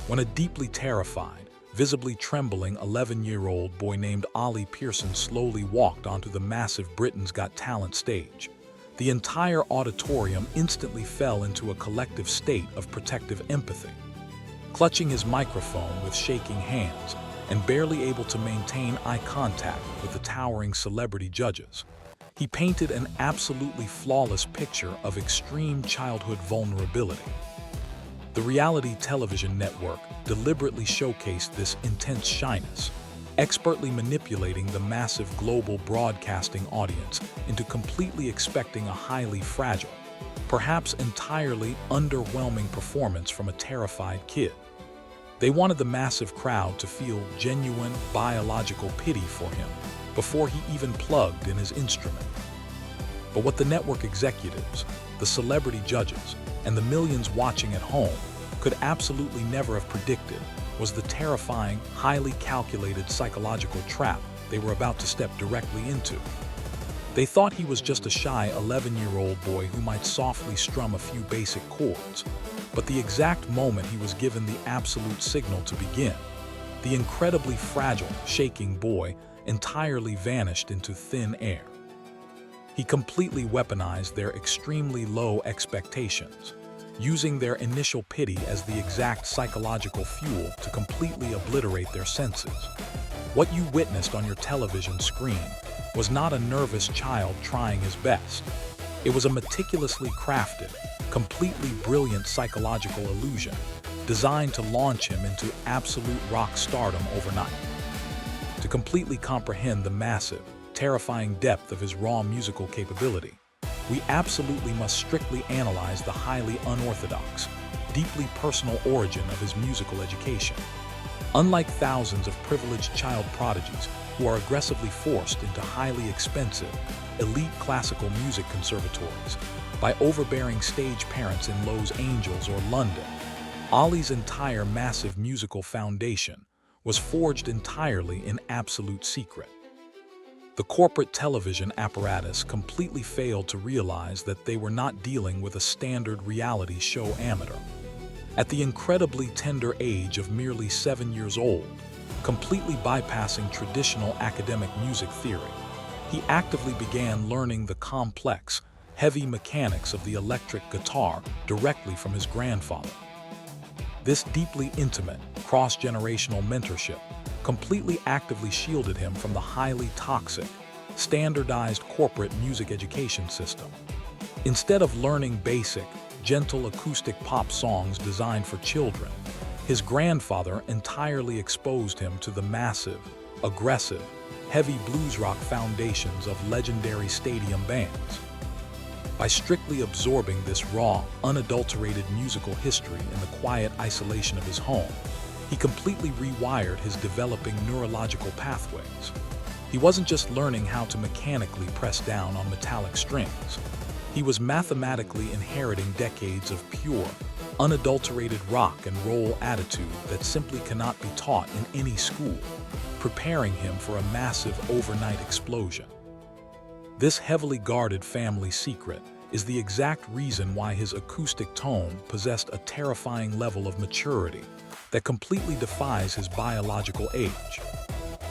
when a deeply terrified, visibly trembling 11-year-old boy named Ollie Pearson slowly walked onto the massive Britain's Got Talent stage. The entire auditorium instantly fell into a collective state of protective empathy. Clutching his microphone with shaking hands and barely able to maintain eye contact with the towering celebrity judges, he painted an absolutely flawless picture of extreme childhood vulnerability. The reality television network deliberately showcased this intense shyness, expertly manipulating the massive global broadcasting audience into completely expecting a highly fragile, perhaps entirely underwhelming performance from a terrified kid. They wanted the massive crowd to feel genuine biological pity for him before he even plugged in his instrument. But what the network executives, the celebrity judges, and the millions watching at home could absolutely never have predicted was the terrifying, highly calculated psychological trap they were about to step directly into. They thought he was just a shy 11-year-old boy who might softly strum a few basic chords, but the exact moment he was given the absolute signal to begin, the incredibly fragile, shaking boy entirely vanished into thin air. He completely weaponized their extremely low expectations, using their initial pity as the exact psychological fuel to completely obliterate their senses. What you witnessed on your television screen was not a nervous child trying his best. It was a meticulously crafted, completely brilliant psychological illusion designed to launch him into absolute rock stardom overnight. To completely comprehend the massive, terrifying depth of his raw musical capability, we absolutely must strictly analyze the highly unorthodox, deeply personal origin of his musical education. Unlike thousands of privileged child prodigies who are aggressively forced into highly expensive, elite classical music conservatories by overbearing stage parents in Los Angeles or London, Ollie's entire massive musical foundation was forged entirely in absolute secret. The corporate television apparatus completely failed to realize that they were not dealing with a standard reality show amateur. At the incredibly tender age of merely 7 years old, completely bypassing traditional academic music theory, he actively began learning the complex, heavy mechanics of the electric guitar directly from his grandfather. This deeply intimate, cross-generational mentorship completely actively shielded him from the highly toxic, standardized corporate music education system. Instead of learning basic, gentle acoustic pop songs designed for children, his grandfather entirely exposed him to the massive, aggressive, heavy blues rock foundations of legendary stadium bands. By strictly absorbing this raw, unadulterated musical history in the quiet isolation of his home, he completely rewired his developing neurological pathways. He wasn't just learning how to mechanically press down on metallic strings. He was mathematically inheriting decades of pure, unadulterated rock and roll attitude that simply cannot be taught in any school, preparing him for a massive overnight explosion. This heavily guarded family secret is the exact reason why his acoustic tone possessed a terrifying level of maturity that completely defies his biological age.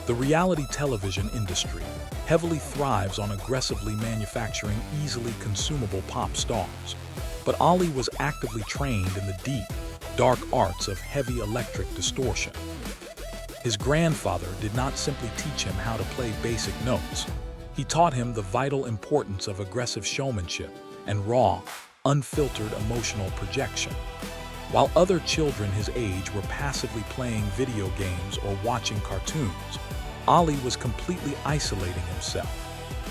The reality television industry heavily thrives on aggressively manufacturing easily consumable pop stars, but Ollie was actively trained in the deep, dark arts of heavy electric distortion. His grandfather did not simply teach him how to play basic notes. He taught him the vital importance of aggressive showmanship and raw, unfiltered emotional projection. While other children his age were passively playing video games or watching cartoons, Ollie was completely isolating himself,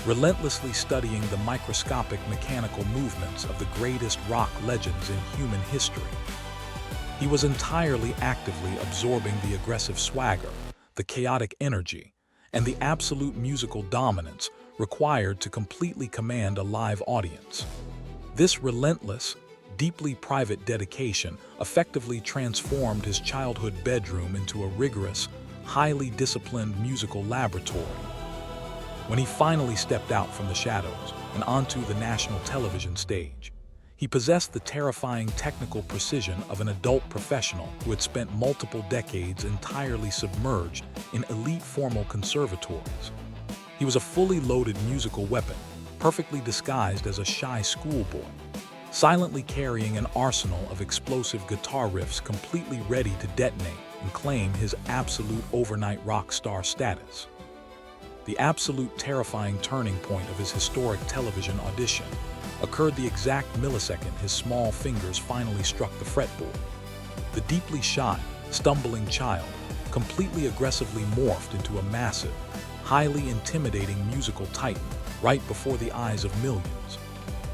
relentlessly studying the microscopic mechanical movements of the greatest rock legends in human history. He was entirely actively absorbing the aggressive swagger, the chaotic energy, and the absolute musical dominance required to completely command a live audience. This relentless, deeply private dedication effectively transformed his childhood bedroom into a rigorous, highly disciplined musical laboratory. When he finally stepped out from the shadows and onto the national television stage, He possessed the terrifying technical precision of an adult professional who had spent multiple decades entirely submerged in elite formal conservatories. He was a fully loaded musical weapon, perfectly disguised as a shy schoolboy, silently carrying an arsenal of explosive guitar riffs completely ready to detonate and claim his absolute overnight rock star status. The absolute terrifying turning point of his historic television audition occurred the exact millisecond his small fingers finally struck the fretboard. The deeply shy, stumbling child completely aggressively morphed into a massive, highly intimidating musical titan right before the eyes of millions.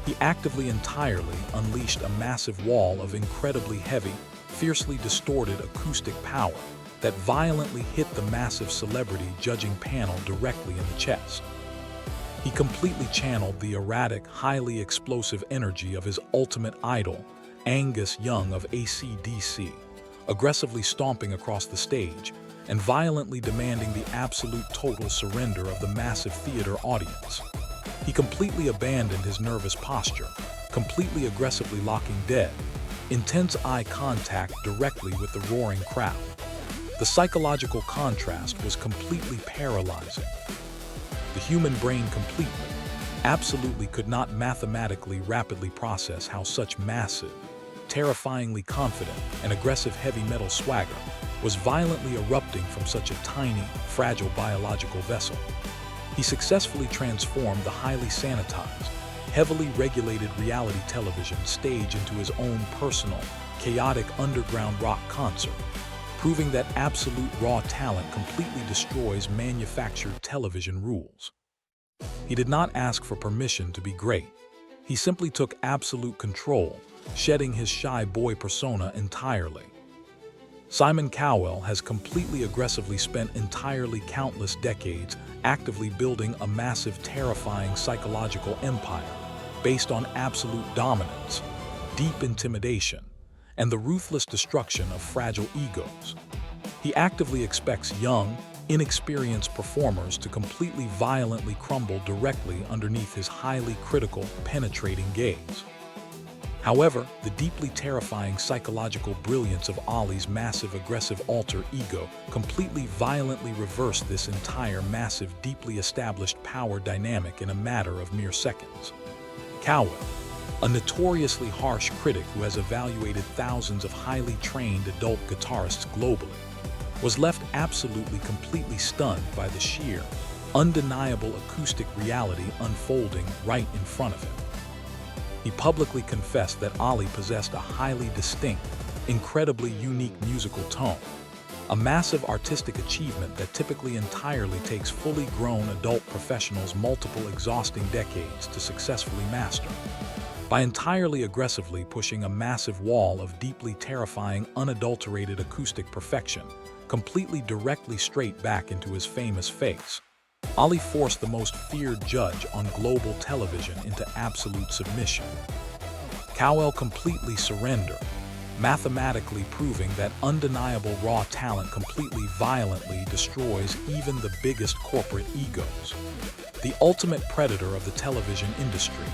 He actively entirely unleashed a massive wall of incredibly heavy, fiercely distorted acoustic power that violently hit the massive celebrity judging panel directly in the chest. He completely channeled the erratic, highly explosive energy of his ultimate idol, Angus Young of AC/DC, aggressively stomping across the stage and violently demanding the absolute total surrender of the massive theater audience. He completely abandoned his nervous posture, completely aggressively locking dead, intense eye contact directly with the roaring crowd. The psychological contrast was completely paralyzing. The human brain absolutely could not mathematically rapidly process how such massive, terrifyingly confident and aggressive heavy metal swagger was violently erupting from such a tiny, fragile biological vessel. He successfully transformed the highly sanitized, heavily regulated reality television stage into his own personal, chaotic underground rock concert, proving that absolute raw talent completely destroys manufactured television rules. He did not ask for permission to be great. He simply took absolute control, shedding his shy boy persona entirely. Simon Cowell has completely aggressively spent entirely countless decades actively building a massive, terrifying psychological empire based on absolute dominance, deep intimidation, and the ruthless destruction of fragile egos. He actively expects young, inexperienced performers to completely violently crumble directly underneath his highly critical, penetrating gaze. However, the deeply terrifying psychological brilliance of Ollie's massive aggressive alter ego completely violently reversed this entire massive, deeply established power dynamic in a matter of mere seconds. Cowell, a notoriously harsh critic who has evaluated thousands of highly trained adult guitarists globally, was left absolutely completely stunned by the sheer, undeniable acoustic reality unfolding right in front of him. He publicly confessed that Ollie possessed a highly distinct, incredibly unique musical tone, a massive artistic achievement that typically entirely takes fully grown adult professionals multiple exhausting decades to successfully master. By entirely aggressively pushing a massive wall of deeply terrifying, unadulterated acoustic perfection, completely directly straight back into his famous face, Ollie forced the most feared judge on global television into absolute submission. Cowell completely surrendered, mathematically proving that undeniable raw talent completely violently destroys even the biggest corporate egos. The ultimate predator of the television industry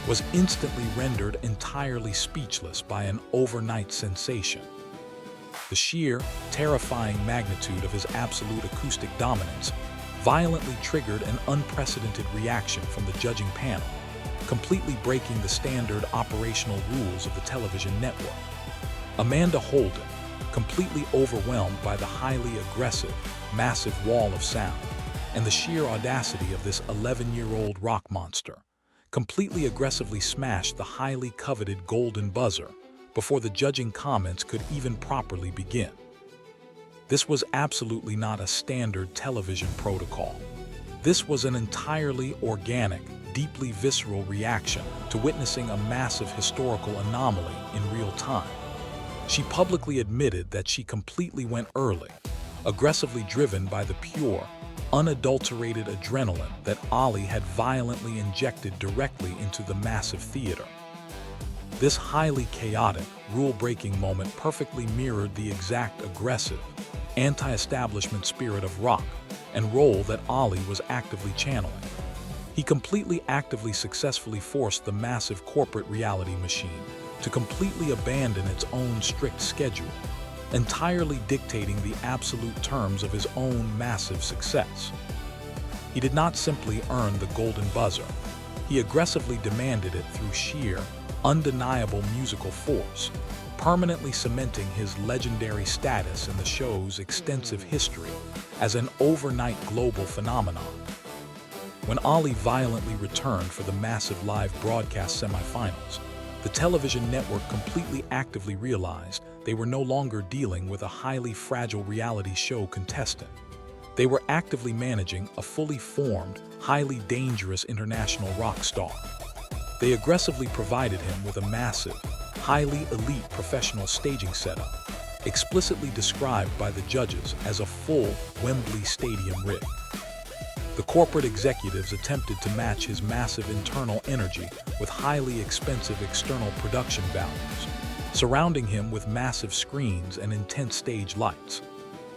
was instantly rendered entirely speechless by an overnight sensation. The sheer, terrifying magnitude of his absolute acoustic dominance violently triggered an unprecedented reaction from the judging panel, completely breaking the standard operational rules of the television network. Amanda Holden, completely overwhelmed by the highly aggressive, massive wall of sound and the sheer audacity of this 11-year-old rock monster, completely aggressively smashed the highly coveted golden buzzer before the judging comments could even properly begin. This was absolutely not a standard television protocol. This was an entirely organic, deeply visceral reaction to witnessing a massive historical anomaly in real time. She publicly admitted that she completely went early, aggressively driven by the pure, unadulterated adrenaline that Ollie had violently injected directly into the massive theater. This highly chaotic, rule-breaking moment perfectly mirrored the exact aggressive, anti-establishment spirit of rock and roll that Ollie was actively channeling. He completely actively successfully forced the massive corporate reality machine to completely abandon its own strict schedule, entirely dictating the absolute terms of his own massive success. He did not simply earn the golden buzzer, he aggressively demanded it through sheer, undeniable musical force, permanently cementing his legendary status in the show's extensive history as an overnight global phenomenon. When Ollie violently returned for the massive live broadcast semifinals, the television network completely actively realized they were no longer dealing with a highly fragile reality show contestant. They were actively managing a fully formed, highly dangerous international rock star. They aggressively provided him with a massive, highly elite professional staging setup, explicitly described by the judges as a full Wembley Stadium rig. The corporate executives attempted to match his massive internal energy with highly expensive external production values, surrounding him with massive screens and intense stage lights.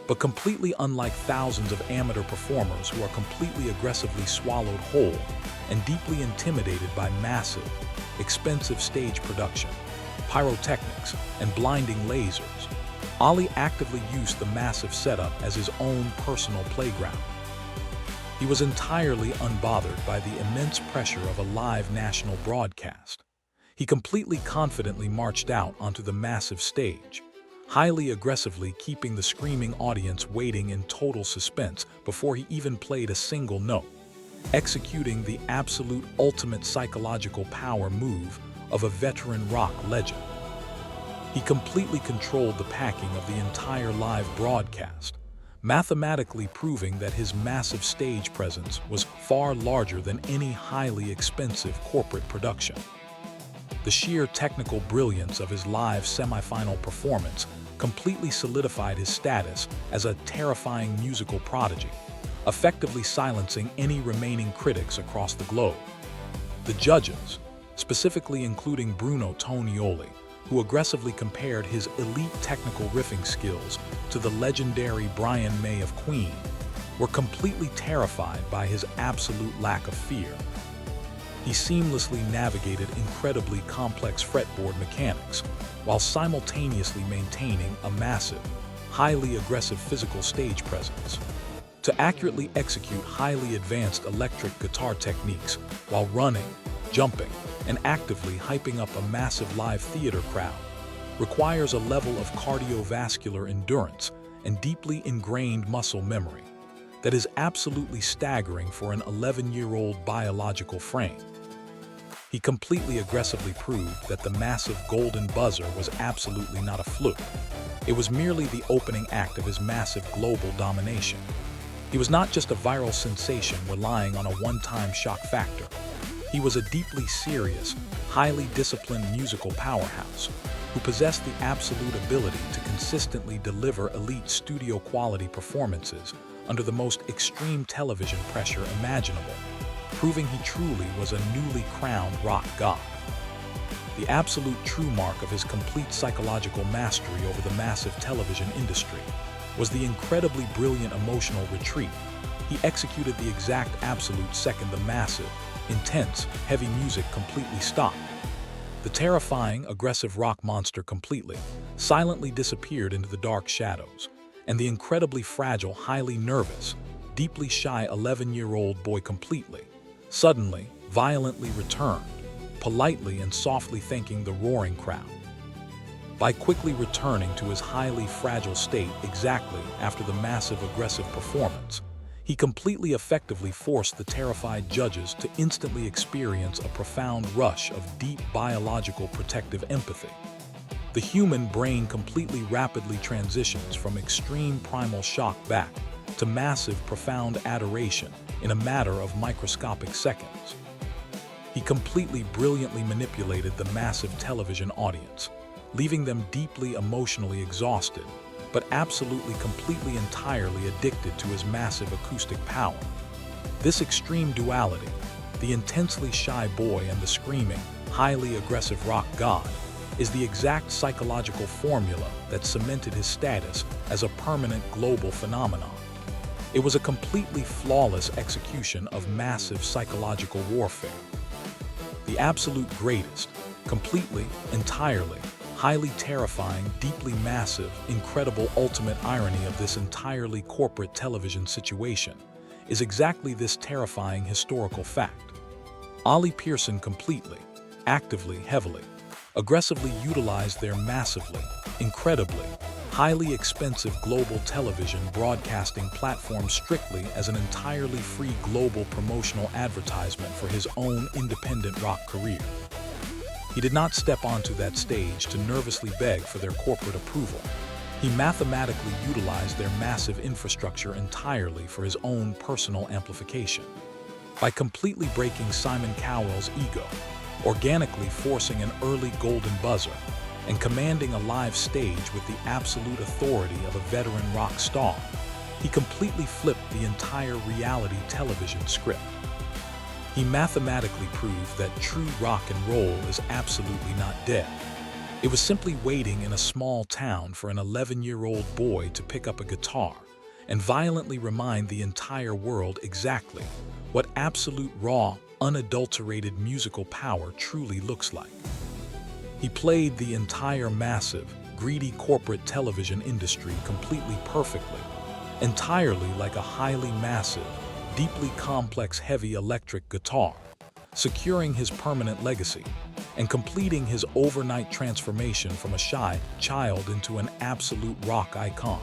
But completely unlike thousands of amateur performers who are completely aggressively swallowed whole and deeply intimidated by massive, expensive stage production, pyrotechnics, and blinding lasers, Ollie actively used the massive setup as his own personal playground. He was entirely unbothered by the immense pressure of a live national broadcast. He completely confidently marched out onto the massive stage, highly aggressively keeping the screaming audience waiting in total suspense before he even played a single note, executing the absolute ultimate psychological power move of a veteran rock legend. He completely controlled the packing of the entire live broadcast, mathematically proving that his massive stage presence was far larger than any highly expensive corporate production. The sheer technical brilliance of his live semifinal performance completely solidified his status as a terrifying musical prodigy, effectively silencing any remaining critics across the globe. The judges, specifically including Bruno Tonioli, who aggressively compared his elite technical riffing skills to the legendary Brian May of Queen, were completely terrified by his absolute lack of fear. He seamlessly navigated incredibly complex fretboard mechanics while simultaneously maintaining a massive, highly aggressive physical stage presence. To accurately execute highly advanced electric guitar techniques while running, jumping, and actively hyping up a massive live theater crowd requires a level of cardiovascular endurance and deeply ingrained muscle memory that is absolutely staggering for an 11-year-old biological frame. He completely aggressively proved that the massive golden buzzer was absolutely not a fluke. It was merely the opening act of his massive global domination. He was not just a viral sensation relying on a one-time shock factor. He was a deeply serious, highly disciplined musical powerhouse who possessed the absolute ability to consistently deliver elite studio-quality performances under the most extreme television pressure imaginable, proving he truly was a newly crowned rock god. The absolute true mark of his complete psychological mastery over the massive television industry was the incredibly brilliant emotional retreat. He executed the exact absolute second the massive, intense, heavy music completely stopped. The terrifying, aggressive rock monster completely, silently disappeared into the dark shadows, and the incredibly fragile, highly nervous, deeply shy 11-year-old boy completely, suddenly, violently returned, politely and softly thanking the roaring crowd. By quickly returning to his highly fragile state exactly after the massive aggressive performance, he completely effectively forced the terrified judges to instantly experience a profound rush of deep biological protective empathy. The human brain completely rapidly transitions from extreme primal shock back to massive profound adoration in a matter of microscopic seconds. He completely brilliantly manipulated the massive television audience, leaving them deeply emotionally exhausted, but absolutely completely entirely addicted to his massive acoustic power. This extreme duality, the intensely shy boy and the screaming, highly aggressive rock god, is the exact psychological formula that cemented his status as a permanent global phenomenon. It was a completely flawless execution of massive psychological warfare. The absolute greatest, completely, entirely, highly terrifying, deeply massive, incredible ultimate irony of this entirely corporate television situation is exactly this terrifying historical fact. Ollie Pearson completely, actively, heavily, aggressively utilized their massively, incredibly, highly expensive global television broadcasting platform strictly as an entirely free global promotional advertisement for his own independent rock career. He did not step onto that stage to nervously beg for their corporate approval. He mathematically utilized their massive infrastructure entirely for his own personal amplification. By completely breaking Simon Cowell's ego, organically forcing an early golden buzzer, and commanding a live stage with the absolute authority of a veteran rock star, he completely flipped the entire reality television script. He mathematically proved that true rock and roll is absolutely not dead. It was simply waiting in a small town for an 11-year-old boy to pick up a guitar and violently remind the entire world exactly what absolute raw, unadulterated musical power truly looks like. He played the entire massive, greedy corporate television industry completely perfectly, entirely like a highly massive, deeply complex heavy electric guitar, securing his permanent legacy and completing his overnight transformation from a shy child into an absolute rock icon.